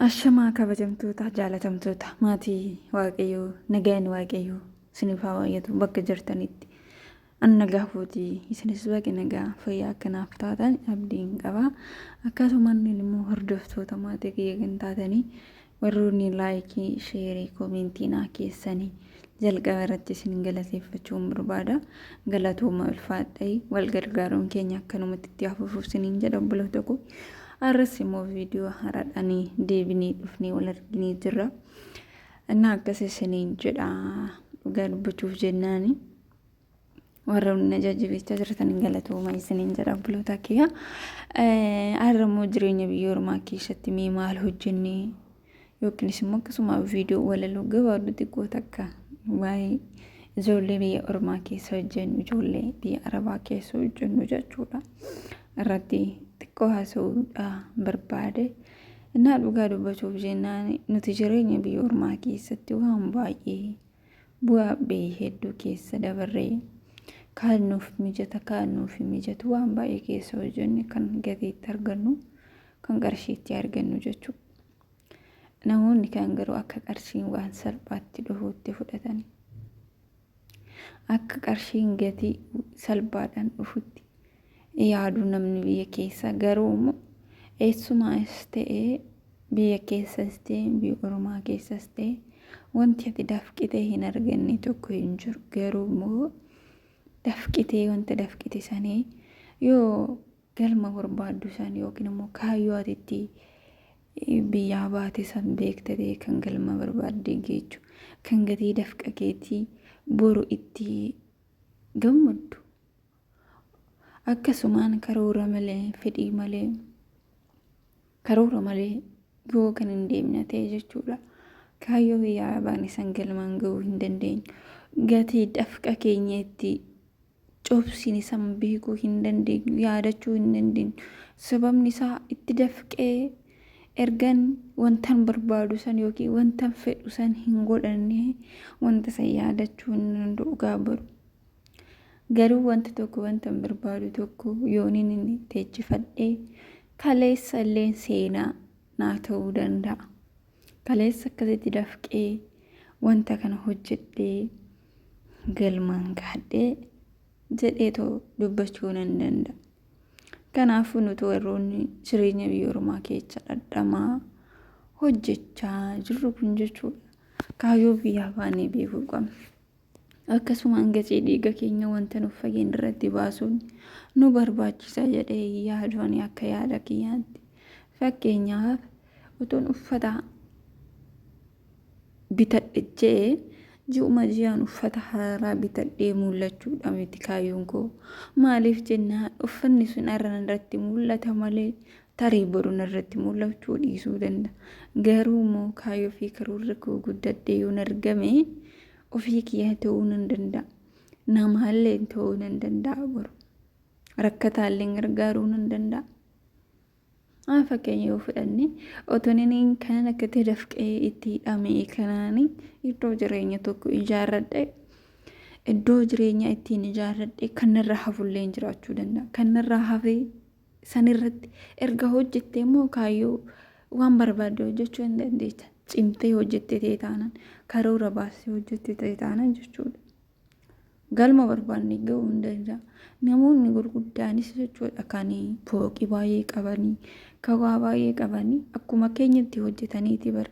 Ashamaa kabajamtoota jaalatamtoota maatii waaqayyoo nagaan waaqayyoo isiniif haa baay'atu bakka jirtanitti an nagaa fuutii isinis baga nagaa fayyaa akkanaaf taatan abdiin qaba. Akkasumas immoo hordoftoota maatii kiyya kan taatanii warroonni laayikii sheerii koomentii naa keessanii jalqaba irratti isin galateeffachuun barbaada. Galatooma ulfaadhaa wal gargaaruun keenya akkanumatti itti hafuuf isiniin jedha obboloota koo. Arras immoo viidiyoo haaraadhaanii deebinee dhufnee wal arginee jirra. Inni akkas isiniin jedha dhugaa dubbachuuf jennaani warra na jajjabeessaa jirtan galatooma isiniin jedha obboloota kiyya. Har'a immoo jireenya biyya ormaa keessatti mee maal hojjennee yookiinis immoo akkasuma viidiyoo walaloo gabaabduu xiqqoo takka waa'ee ijoollee biyya ormaa keessa hojjennu ijoollee biyya arabaa keessa hojjennu jechuudha irratti xiqqoo haasa'uudha barbaade. Innaa dhugaa dubbachuuf jennaan nuti jireenya biyya ormaa keessatti waan baay'ee bu'aa ba'ii hedduu keessa dabarree kaan nuuf mijata kaan nuuf mijatu waan baay'ee keessa hojjenne kan gateetti argannu kan qarshiitti argannu jechuudha. Namoonni kan garuu akka qarshiin waan salphaatti dhufuutti fudhatanii akka qarshiin gatii salphaadhaan dhufutti yaadu namni biyya keessa garuu immoo eessumaas ta'ee biyya keessas ta'ee biyya ormaa keessas ta'ee wanti ati dafqitee hin arganne tokko hin jiru. Garuu immoo dafqitee wanta dafqite sanii yoo galma barbaaddu san yookiin immoo kaayyoo ati itti biyyaa baate san beektatee kan galma barbaadde geechu kan gatii dafqa keetii boru itti gammaddu. Akkasumaan karoora malee fedhii malee karoora malee yoo kan hin deemne ta'e jechuudha. Kaayyoo biyyaa baane san galmaan ga'uu hin dandeenyu. Gatii dafqa keenya itti cobsine san beekuu hin dandeenyu, yaadachuu hin dandeenyu. Sababni isaa itti dafqee ergan wantan barbaadu san yookiin wantan fedhu san hin godhanne wanta san yaadachuu hin danda'u gaabaru. Garuu wanta tokko wantan barbaadu tokko yooniin inni teechifadhee kaleessa illee seenaa naa ta'uu danda'a. Kaleessa akkasitti dafqee wanta kana hojjedhee galmaan gaadhee jedhee too dubbachuu nan danda'a. Kanaafuu nuti warroonni jireenya biyya ormaa keessa dhadhamaa hojjechaa jirru kun jechuudha. Kaayyoo biyyaa baanee beekuu qabna. Akkasumaan gatii dhiiga keenya wanta nuuf fageenya irratti baasuun nu barbaachisa jedhee yaaduun akka yaada kiyyaatti. Fakkeenyaaf utuun uffata bitadhee ji'uma ji'aan uffata haaraa bitadhee mul'achuudha miti kaayyoon koo. Maaliif jennaan uffanni sun har'a irratti mul'ata malee tarii boruun irratti mul'achuu dhiisuu danda'a. Garuu immoo kaayyoo fi karoorri koo guddadhee yoon argame ofii kiyyaa ta'uu nan danda'a. Namaallee ta'uu nan danda'a boru. Rakkataallee gargaaruu nan danda'a. Fakkeenya yoo fudhanne otoo inni kan akkatti dafqee itti hidhamee kanaanii iddoo jireenya tokko ijaarradhe iddoo jireenya ittiin ijaarradhe kanarra hafullee jiraachuu danda'a. Kanarra hafee sanirratti erga hojjettee immoo kaayyoo waan barbaadde hojjechuu hin dandeessa. Cimtee hojjettee ta'e taanaan karoora baasee hojjettee ta'e taanaan jechuudha. Galma barbaanne ga'uu hin danda'a. Namoonni gurguddaanis jechuudha kan fooqii baay'ee qabanii kawaa baay'ee qabanii akkuma keenyatti hojjetaniiti bara.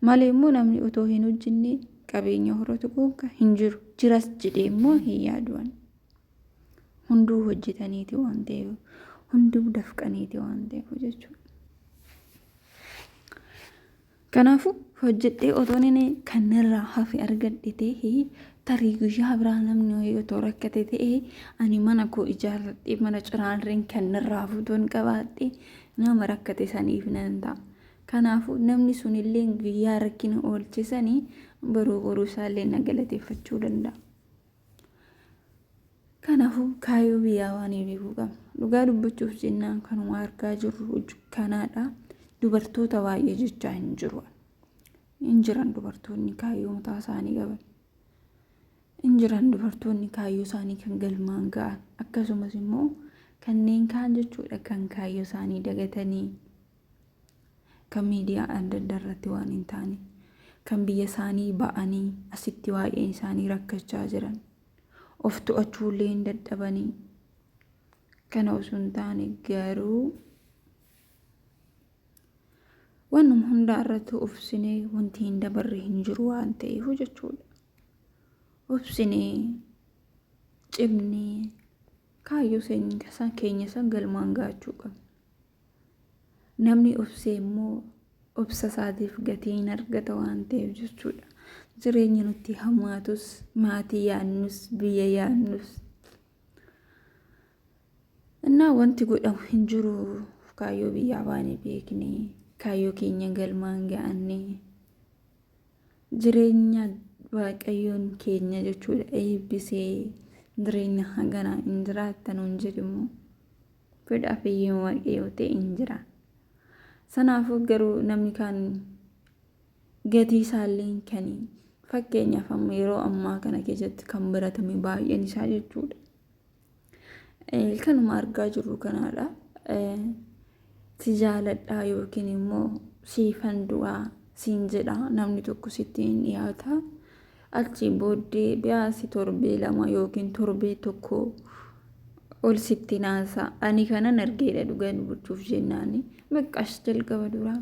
Malee immoo namni otoo hin hojjenne qabeenya horatu kuuka hin jiru. Jiras jedhee immoo hin yaaduwan. Hunduu hojjetaniiti waan ta'eef hunduu dafqaniiti waan ta'eef jechuudha. Kanaafuu hojjedhee otoo inni kanarraa hafe argadhe ta'e tarii guyyaa biraa namni wayii otoo rakkate ta'e ani mana koo ijaarradhee mana cinaarreen kanarraa fuutoon qabaadhe nama rakkate saniif nan ta'a. Kanaafuu namni sunillee guyyaa rakkina oolchisanii boruu isaallee na galateeffachuu danda'a. Kanaafuu kaayyoo biyyaa waan beekuu qabna. Dhugaa dubbachuuf jennaan kanuma argaa jirru kanaadha. Dubartoota baay'ee jechaa hin jiru. Hin jiran dubartoonni kaayyoo mataa isaanii qaban. Hin jiran dubartoonni kaayyoo isaanii kan galmaan ga'an. Akkasumas immoo kanneen kaan jechuudha kan kaayyoo isaanii dagatanii kan miidiyaa adda addaa irratti waan hin taane kan biyya isaanii ba'anii asitti waa'ee isaanii rakkachaa jiran of to'achuullee hin dadhabanii kana osoo hin taane garuu wanuma hundaa irratti obsinee wanti hin dabarre hin jiru waan ta'eef jechuudha. Obsinee cimnee kaayyoo keenya san galmaan gaachuu qabna. Namni obsee immoo obsa isaatiif gatii hin argata waan ta'eef jechuudha. Jireenya nutti hammaatus maatii yaannus biyya yaannus innaa wanti godhamu hin jiru. Kaayyoo biyyaa waan beekne kaayyoo keenya galmaan ga'anne jireenya waaqayyoon keenya jechuudha eebbisee jireenya hagana hin jiraattan hin jedhamu fedha fayyee waaqayyoo ta'e hin jiraatan. Sanaafuu garuu namni kaan gatii isaallee kan fakkeenyaaf amma yeroo ammaa kana keessatti kan baratame baay'een isaa jechuudha. Kanuma argaa jirru kanaadha. Si jaaladhaa yookiin immoo siifan du'aa siin jedha namni tokko sitti hin dhiyaata. Achi booddee biyaasi torbee lama yookiin torbee tokko ol sitti naasa. Ani kanan argeedha dhugaa dubbachuuf jennaani. Beqqash jalqaba duraa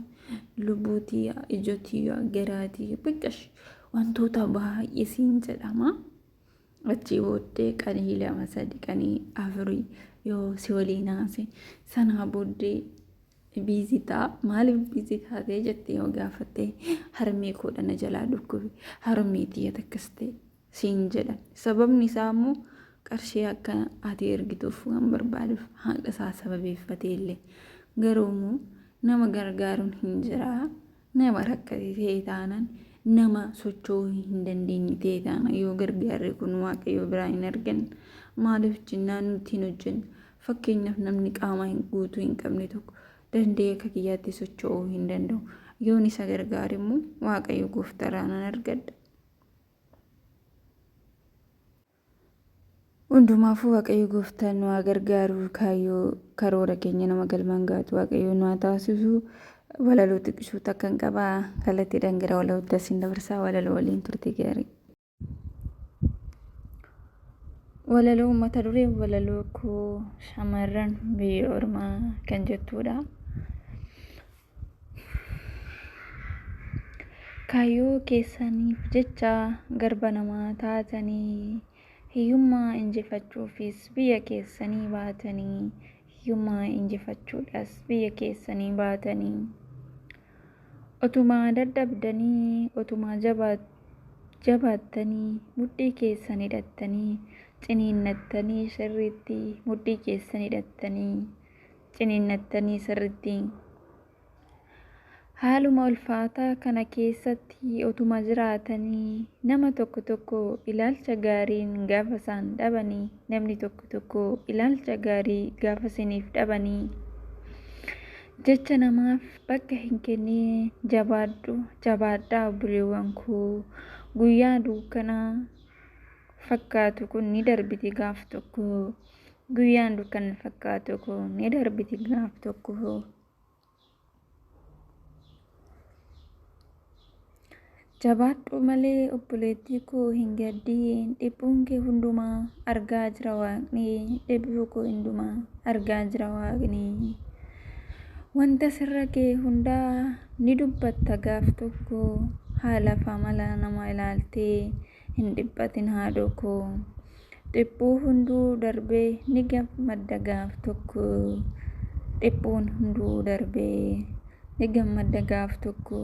lubbuutii ijootii garaatii beqqash wantoota baay'ee siin jedhama. Achi booddee qanii 2-3 qanii 4 yoo si waliin haase sanaa booddee biizitaa maaliif biizitaa ta'e jettee yoo gaafatte harmee koodhana jalaa dhukkube harmee tiyya takkastee siin jedhan. Sababni isaa immoo qarshii akka ati ergituuf waan barbaaduuf haqa isaa sababeeffatee illee garuu nama gargaaruun hin jiraa. Nama rakkate ta'e taanaan nama socho'uu hin dandeenye ta'e taana yoo gargaarre kun waaqayyo biraa hin argan maaliif jennaan nuti hin hojjennu. Fakkeenyaaf namni qaama guutuu hin qabne tokko danda'ee akka kiyyaatti socho'uu hin danda'u. Yoon isa gargaare immoo waaqayyo gooftaraan argadha. Hundumaafuu waaqayyo gooftaan nu gargaaru kaayyoo karoora keenya nama galmaan gaatu waaqayyo nu taasisu. Walaloo xiqqishuu takkan qabaa kallattii dhangira walaloo dasiin dabarsaa walaloo waliin turte gaarii. Walaloo mata duree walaloo koo shamarran biyya ormaa kan jettuudha. Kaayyoo keessaniif jecha garba namaa taatanii hiyyummaa injifachuufis biyya keessanii baatanii hiyyummaa injifachuudhaas biyya keessanii baatanii otumaa dadhabdanii otumaa jabaattanii mudhii keessan hidhattanii ciniinnattanii sirriitti mudhii keessan hidhattanii ciniinnattanii sirriitti haaluma ulfaataa kana keessatti otuma jiraatanii nama tokko ilaalcha gaariin gaafa isaan dhabanii namni tokko ilaalcha gaarii gaafa isiniif dhabanii jecha namaaf bakka hin kennee jabaadhaa obboleewwan koo guyyaa dukkanaa fakkaatu kun ni darbiti gaaf tokko guyyaan dukkana fakkaatu kun ni darbiti gaaf tokko. Jabaadhu malee obboleettii koo hin gaddiin dhiphuun kee hundumaa argaa jira waaqni dhiphuu koo hundumaa argaa jira waaqni wanta sirra kee hundaa ni dubbatta gaaf tokko haala famala nama ilaaltee hin dhiphatin haadhoo koo dhiphuu hunduu darbee ni gammadda gaaf tokko dhiphuun hunduu darbee ni gammadda gaaf tokko.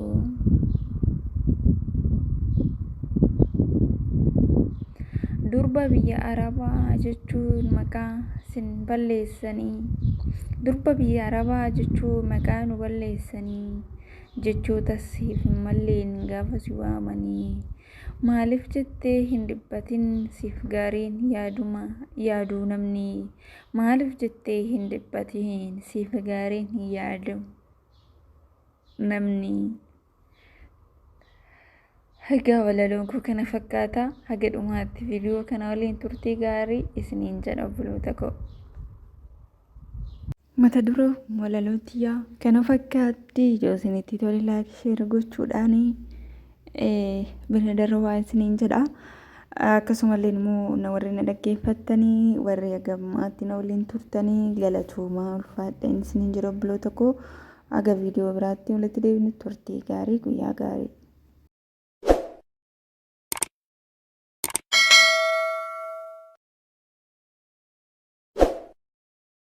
Durba biyya Arabaa jechuun maqaa sin balleessanii durba biyya Arabaa jechuun maqaa nu balleessanii jechoota siif hin malleen gaafa si waamanii maaliif jettee hin dhiphatin siif gaariin yaaduu namni maaliif jettee hin dhiphatin siif gaariin hin yaadu namni. Haga walaloon koo kana fakkaata. Haga dhumaatti viidiyoo kana waliin turtii gaarii isiniin jedha obboloota koo. mata duree walalootiyaa kana fakkaatti joosinitti tole laayik sheer gochuudhaani bira darbaa isiniin jedha. Akkasumallee immoo na warri na dhaggeeffattanii warri gammaatti na waliin turtanii galatuumaa ulfaadhaan isiniin jedha obboloota koo. Aga viidiyoo biraatti walitti deebinu turtii gaarii guyyaa gaarii.